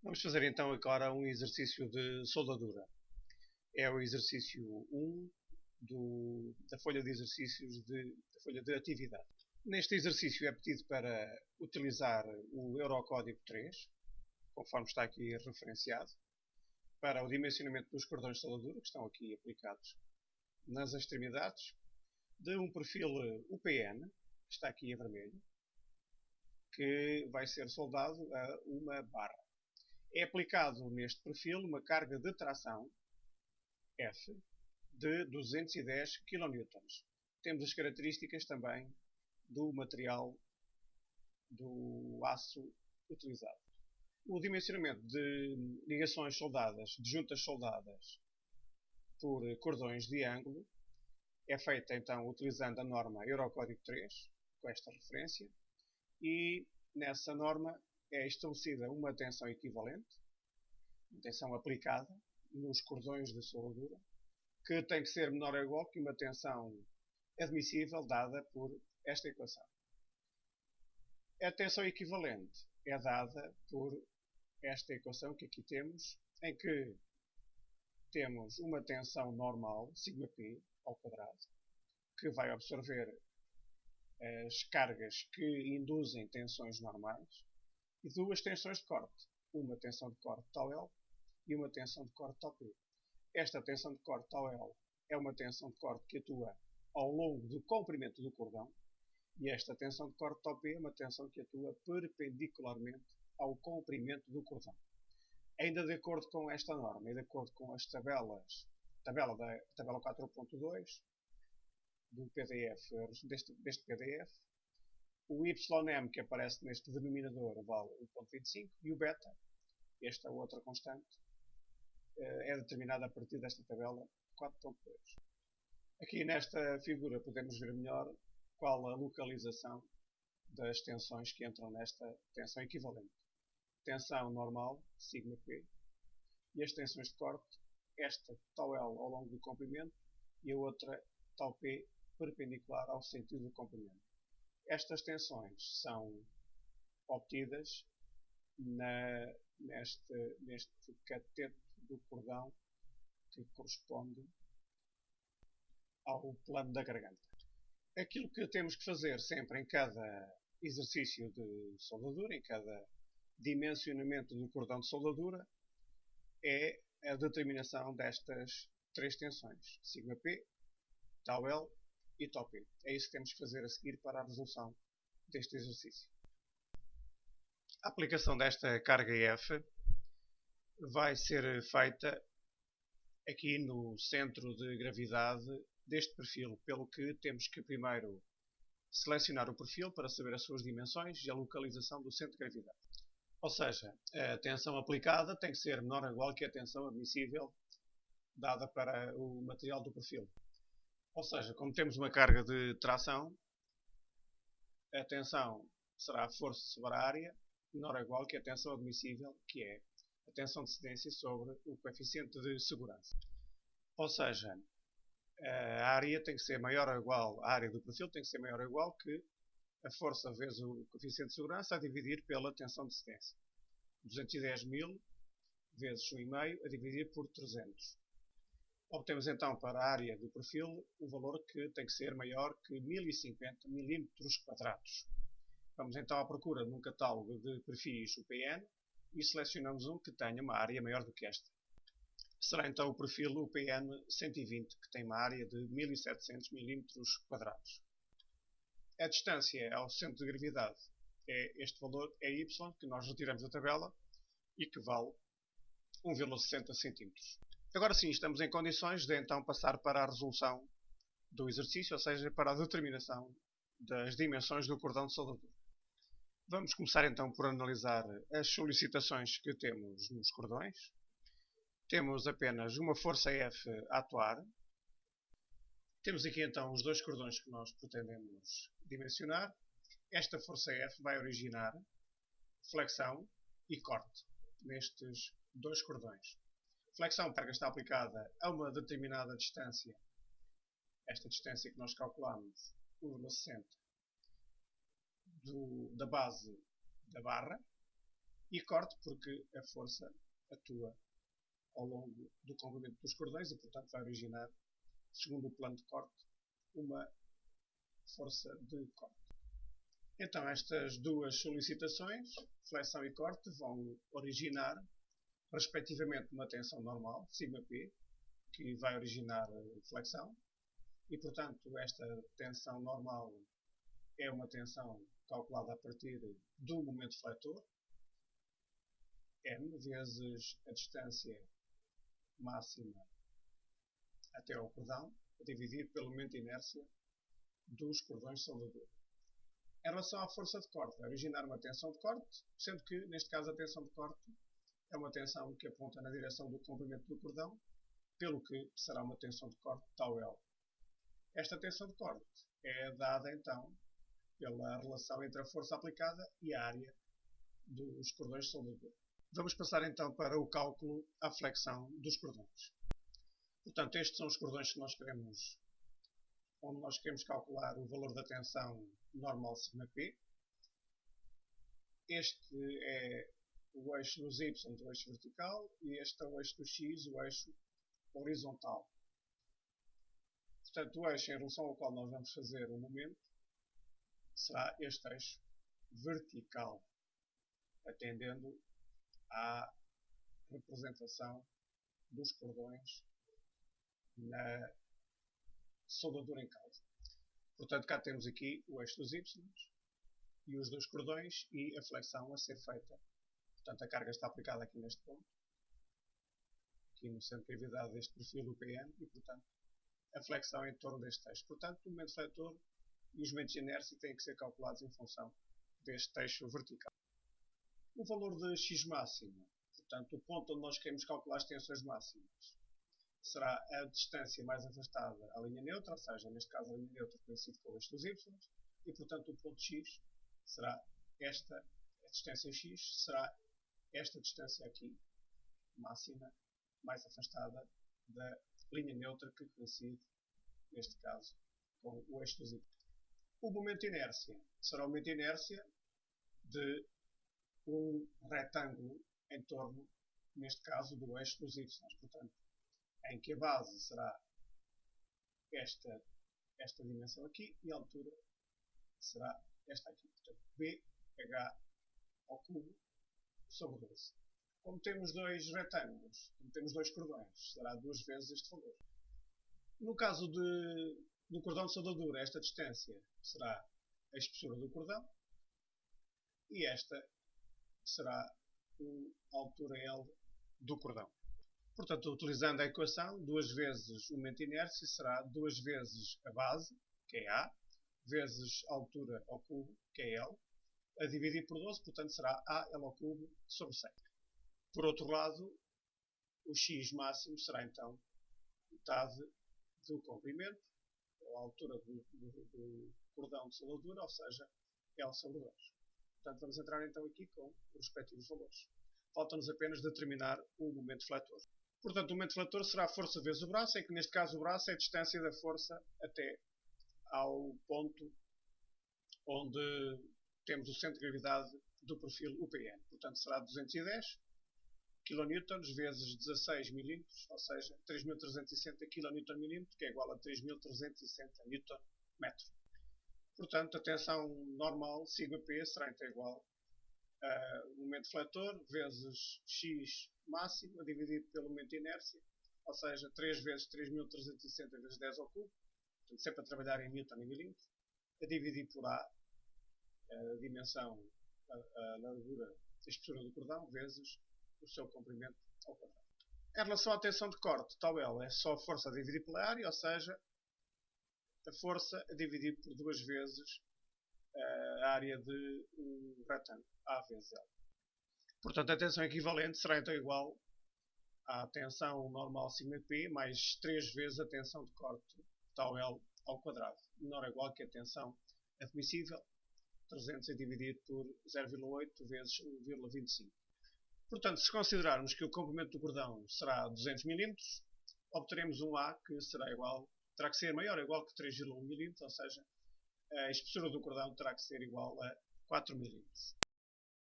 Vamos fazer então agora um exercício de soldadura. É o exercício 1 da folha de exercícios da folha de atividade. Neste exercício é pedido para utilizar o Eurocódigo 3, conforme está aqui referenciado, para o dimensionamento dos cordões de soldadura que estão aqui aplicados nas extremidades, de um perfil UPN, que está aqui em vermelho, que vai ser soldado a uma barra. É aplicado neste perfil uma carga de tração F de 210 kN. Temos as características também do material do aço utilizado. O dimensionamento de ligações soldadas, de juntas soldadas por cordões de ângulo, é feito então utilizando a norma Eurocódigo 3, com esta referência, e nessa norma é estabelecida uma tensão equivalente, uma tensão aplicada nos cordões de soldadura, que tem que ser menor ou igual que uma tensão admissível dada por esta equação. A tensão equivalente é dada por esta equação que aqui temos, em que temos uma tensão normal, σp ao quadrado, que vai absorver as cargas que induzem tensões normais, e duas tensões de corte, uma tensão de corte τL e uma tensão de corte τP. Esta tensão de corte τL é uma tensão de corte que atua ao longo do comprimento do cordão, e esta tensão de corte τP é uma tensão que atua perpendicularmente ao comprimento do cordão. Ainda de acordo com esta norma e de acordo com as tabela 4.2 do PDF, deste PDF, o YM que aparece neste denominador vale 1.25 e o beta, esta outra constante, é determinada a partir desta tabela 4.2. Aqui nesta figura podemos ver melhor qual a localização das tensões que entram nesta tensão equivalente. Tensão normal, σp, e as tensões de corte, esta τL ao longo do comprimento e a outra τP perpendicular ao sentido do comprimento. Estas tensões são obtidas neste cateto do cordão que corresponde ao plano da garganta. Aquilo que temos que fazer sempre em cada exercício de soldadura, em cada dimensionamento do cordão de soldadura, é a determinação destas três tensões, σp, τL e τP. É isso que temos que fazer a seguir para a resolução deste exercício. A aplicação desta carga F vai ser feita aqui no centro de gravidade deste perfil, pelo que temos que primeiro selecionar o perfil para saber as suas dimensões e a localização do centro de gravidade. Ou seja, a tensão aplicada tem que ser menor ou igual que a tensão admissível dada para o material do perfil. Ou seja, como temos uma carga de tração, a tensão será a força sobre a área menor ou igual que a tensão admissível, que é a tensão de cedência sobre o coeficiente de segurança. Ou seja, a área tem que ser maior ou igual, a área do perfil tem que ser maior ou igual que a força vezes o coeficiente de segurança a dividir pela tensão de cedência. 210.000 vezes 1,5 a dividir por 300. Obtemos então para a área do perfil um valor que tem que ser maior que 1050 mm². Vamos então à procura de um catálogo de perfis UPN e selecionamos um que tenha uma área maior do que esta. Será então o perfil UPN 120, que tem uma área de 1700 mm². A distância ao centro de gravidade é este valor, é y, que nós retiramos da tabela e que vale 1,60 cm. Agora sim, estamos em condições de então passar para a resolução do exercício, ou seja, para a determinação das dimensões do cordão de soldadura. Vamos começar então por analisar as solicitações que temos nos cordões. Temos apenas uma força F a atuar. Temos aqui então os dois cordões que nós pretendemos dimensionar. Esta força F vai originar flexão e corte nestes dois cordões. Flexão, a carga está aplicada a uma determinada distância, esta distância que nós calculamos, 1,60, da base da barra, E corte, porque a força atua ao longo do comprimento dos cordões e, portanto, vai originar, segundo o plano de corte, uma força de corte. Então, estas duas solicitações, flexão e corte, vão originar, respectivamente, uma tensão normal, σp, que vai originar flexão, e, portanto, esta tensão normal é uma tensão calculada a partir do momento fletor, m vezes a distância máxima até ao cordão, dividido pelo momento de inércia dos cordões de soldadura. Em relação à força de corte, vai originar uma tensão de corte, sendo que, neste caso, a tensão de corte é uma tensão que aponta na direção do comprimento do cordão, pelo que será uma tensão de corte τL. Esta tensão de corte é dada, então, pela relação entre a força aplicada e a área dos cordões de soldadura. Vamos passar, então, para o cálculo à flexão dos cordões. Portanto, estes são os cordões que nós queremos, onde nós queremos calcular o valor da tensão normal σp. Este é o eixo dos y, o eixo vertical, e este é o eixo do x, o eixo horizontal. Portanto, o eixo em relação ao qual nós vamos fazer o momento será este eixo vertical, atendendo à representação dos cordões na soldadura em causa. Portanto, cá temos aqui o eixo dos y e os dois cordões e a flexão a ser feita. Portanto, a carga está aplicada aqui neste ponto, aqui no centro de gravidade deste perfil UPN, e, portanto, a flexão em torno deste eixo. Portanto, o momento fletor e os momentos de inércia têm que ser calculados em função deste eixo vertical. O valor de x máximo, portanto, o ponto onde nós queremos calcular as tensões máximas, será a distância mais afastada à linha neutra, ou seja, neste caso a linha neutra coincide com o eixo dos y, e, portanto, o ponto x será esta, a distância x será esta distância aqui, máxima, mais afastada da linha neutra que coincide, neste caso, com o eixo dos y. O momento de inércia será o momento de inércia de um retângulo em torno, neste caso, do eixo dos y. Portanto, em que a base será esta dimensão aqui e a altura será esta aqui. Portanto, BH ao cubo sobre 12. Como temos dois retângulos, como temos dois cordões, será duas vezes este valor. No caso do cordão de soldadura, esta distância será a espessura do cordão e esta será a altura L do cordão. Portanto, utilizando a equação, duas vezes o momento de inércia será duas vezes a base, que é A, vezes a altura ao cubo, que é L, a dividir por 12, portanto será AL ao cubo sobre 100. Por outro lado, o x máximo será então metade do comprimento, ou a altura do cordão de soldadura, ou seja, L sobre 2. Portanto, vamos entrar então aqui com os respectivos valores. Falta-nos apenas determinar o momento fletor. Portanto, o momento fletor será a força vezes o braço, em que neste caso o braço é a distância da força até ao ponto onde temos o centro de gravidade do perfil UPN. Portanto, será 210 kN vezes 16 mm, ou seja, 3.360 kNm, que é igual a 3.360 Nm. Portanto, a tensão normal, σp, será então igual a momento fletor vezes x máximo, dividido pelo momento de inércia, ou seja, 3 vezes 3.360 vezes 10 ao cubo, portanto, sempre a trabalhar em newton e milímetro, a dividir por A, a dimensão, a largura, a espessura do cordão, vezes o seu comprimento ao quadrado. Em relação à tensão de corte, τL é só a força a dividir pela área, ou seja, a força a dividir por duas vezes a área de um retângulo, A vezes L. Portanto, a tensão equivalente será então igual à tensão normal σp mais 3 vezes a tensão de corte τL ao quadrado, menor ou igual que a tensão admissível, 300 a dividir por 0,8 vezes 1,25. Portanto, se considerarmos que o comprimento do cordão será 200 mm, obteremos um A que terá que ser maior ou igual que 3,1 mm, ou seja, a espessura do cordão terá que ser igual a 4 mm.